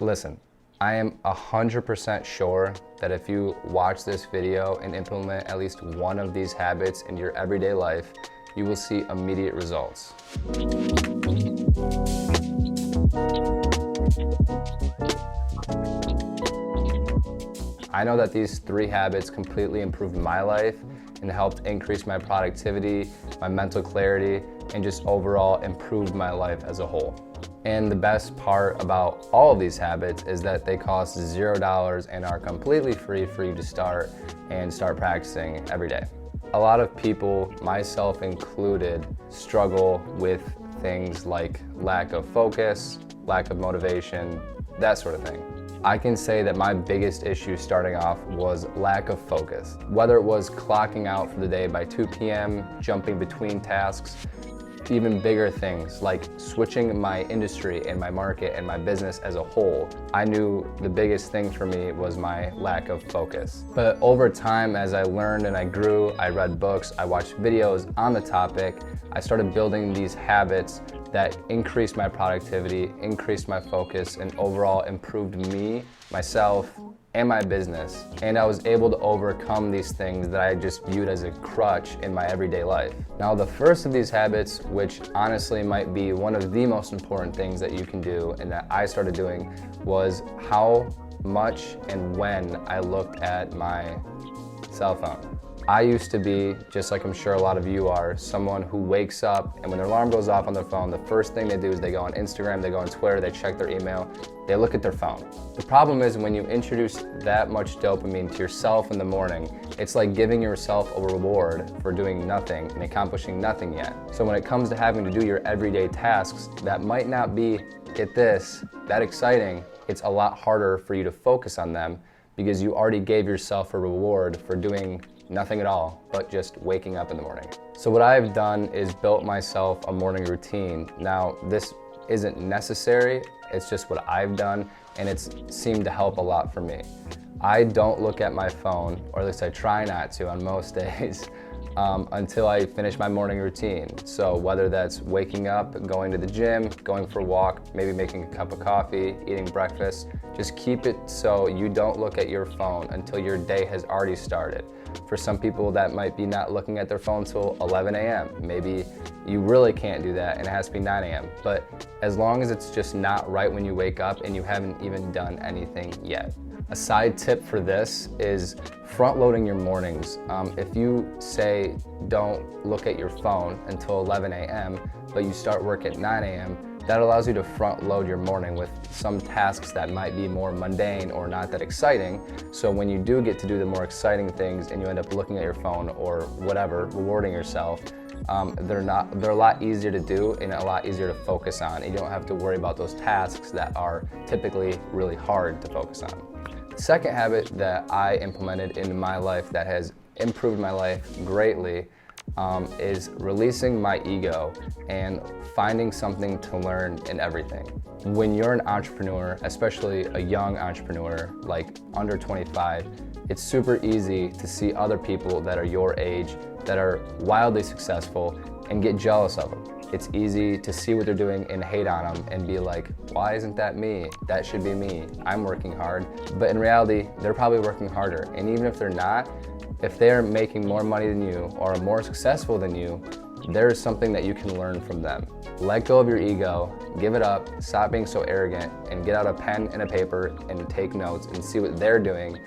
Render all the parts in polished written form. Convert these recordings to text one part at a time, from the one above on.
Listen, I am 100% sure that if you watch this video and implement at least one of these habits in your everyday life, you will see immediate results. I know that these 3 habits completely improved my life and helped increase my productivity, my mental clarity, and just overall improved my life as a whole. And the best part about all of these habits is that they cost $0 and are completely free for you to start practicing every day. A lot of people, myself included, struggle with things like lack of focus, lack of motivation, that sort of thing. I can say that my biggest issue starting off was lack of focus. Whether it was clocking out for the day by 2 p.m., jumping between tasks, even bigger things like switching my industry and my market and my business as a whole, I knew the biggest thing for me was my lack of focus. But over time, as I learned and I grew, I read books, I watched videos on the topic, I started building these habits that increased my productivity, increased my focus, and overall improved me, myself, and my business. And I was able to overcome these things that I just viewed as a crutch in my everyday life. Now, the first of these habits, which honestly might be one of the most important things that you can do and that I started doing, was how much and when I looked at my cell phone. I used to be, just like I'm sure a lot of you are, someone who wakes up and when their alarm goes off on their phone, the first thing they do is they go on Instagram, they go on Twitter, they check their email, they look at their phone. The problem is when you introduce that much dopamine to yourself in the morning, it's like giving yourself a reward for doing nothing and accomplishing nothing yet. So when it comes to having to do your everyday tasks that might not be, get this, that exciting, it's a lot harder for you to focus on them because you already gave yourself a reward for doing nothing at all, but just waking up in the morning. So what I've done is built myself a morning routine. Now, this isn't necessary, it's just what I've done, and it's seemed to help a lot for me. I don't look at my phone, or at least I try not to on most days, until I finish my morning routine. So whether that's waking up, going to the gym, going for a walk, maybe making a cup of coffee, eating breakfast, just keep it so you don't look at your phone until your day has already started. For some people, that might be not looking at their phone till 11 a.m. Maybe you really can't do that and it has to be 9 a.m. But as long as it's just not right when you wake up and you haven't even done anything yet. A side tip for this is front loading your mornings. If you say don't look at your phone until 11 a.m., but you start work at 9 a.m., that allows you to front load your morning with some tasks that might be more mundane or not that exciting. So when you do get to do the more exciting things and you end up looking at your phone or whatever, rewarding yourself, they're a lot easier to do and a lot easier to focus on. And you don't have to worry about those tasks that are typically really hard to focus on. The second habit that I implemented into my life that has improved my life greatly is releasing my ego and finding something to learn in everything. When you're an entrepreneur, especially a young entrepreneur, like under 25, it's super easy to see other people that are your age that are wildly successful and get jealous of them. It's easy to see what they're doing and hate on them and be like, why isn't that me? That should be me. I'm working hard. But in reality, they're probably working harder. And even if they're not, if they're making more money than you or are more successful than you, there is something that you can learn from them. Let go of your ego, give it up, stop being so arrogant, and get out a pen and a paper and take notes and see what they're doing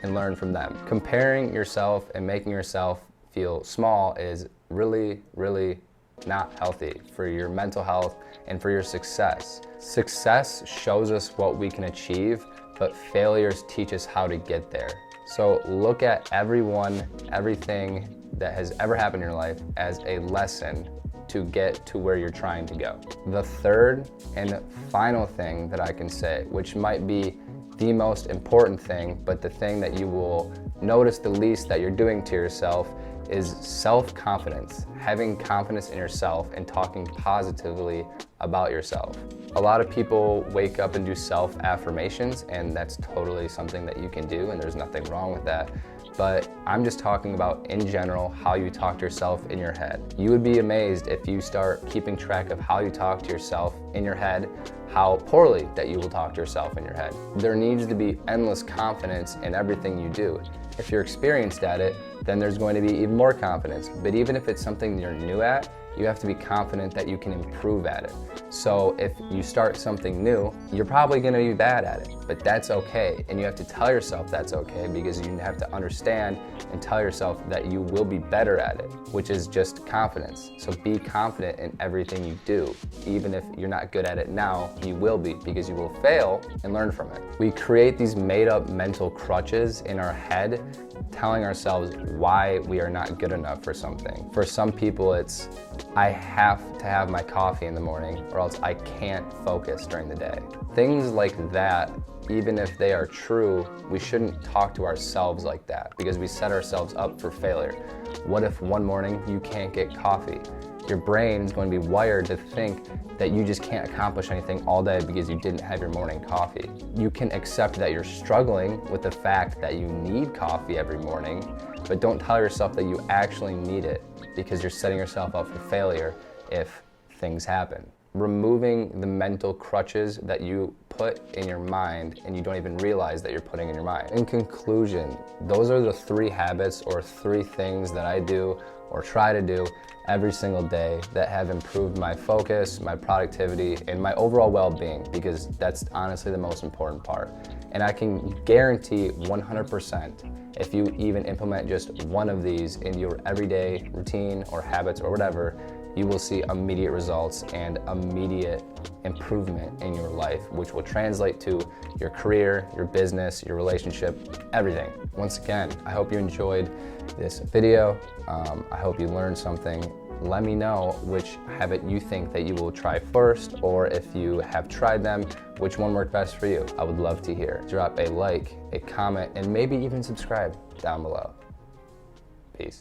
and learn from them. Comparing yourself and making yourself feel small is really, really not healthy for your mental health and for your success. Success shows us what we can achieve, but failures teach us how to get there. So look at everything that has ever happened in your life as a lesson to get to where you're trying to go. The third and final thing that I can say, which might be the most important thing, but the thing that you will notice the least that you're doing to yourself, is self-confidence. Having confidence in yourself and talking positively about yourself. A lot of people wake up and do self-affirmations, and that's totally something that you can do, and there's nothing wrong with that. but I'm just talking about in general how you talk to yourself in your head. You would be amazed if you start keeping track of how you talk to yourself in your head, how poorly that you will talk to yourself in your head. There needs to be endless confidence in everything you do. If you're experienced at it, then there's going to be even more confidence. But even if it's something you're new at, you have to be confident that you can improve at it. So if you start something new, you're probably gonna be bad at it, but that's okay. And you have to tell yourself that's okay, because you have to understand and tell yourself that you will be better at it, which is just confidence. So be confident in everything you do. Even if you're not good at it now, you will be, because you will fail and learn from it. We create these made up mental crutches in our head, telling ourselves why we are not good enough for something. For some people, it's, I have to have my coffee in the morning or else I can't focus during the day. Things like that, even if they are true, we shouldn't talk to ourselves like that, because we set ourselves up for failure. What if one morning you can't get coffee? Your brain is going to be wired to think that you just can't accomplish anything all day because you didn't have your morning coffee. You can accept that you're struggling with the fact that you need coffee every morning, but don't tell yourself that you actually need it, because you're setting yourself up for failure if things happen. Removing the mental crutches that you put in your mind and you don't even realize that you're putting in your mind. In conclusion, those are the 3 habits or 3 things that I do or try to do every single day that have improved my focus, my productivity, and my overall well-being, because that's honestly the most important part. And I can guarantee 100%, if you even implement just one of these in your everyday routine or habits or whatever, you will see immediate results and immediate improvement in your life, which will translate to your career, your business, your relationship, everything. Once again, I hope you enjoyed this video. I hope you learned something. Let me know which habit you think that you will try first, or if you have tried them, which one worked best for you. I would love to hear. Drop a like, a comment, and maybe even subscribe down below.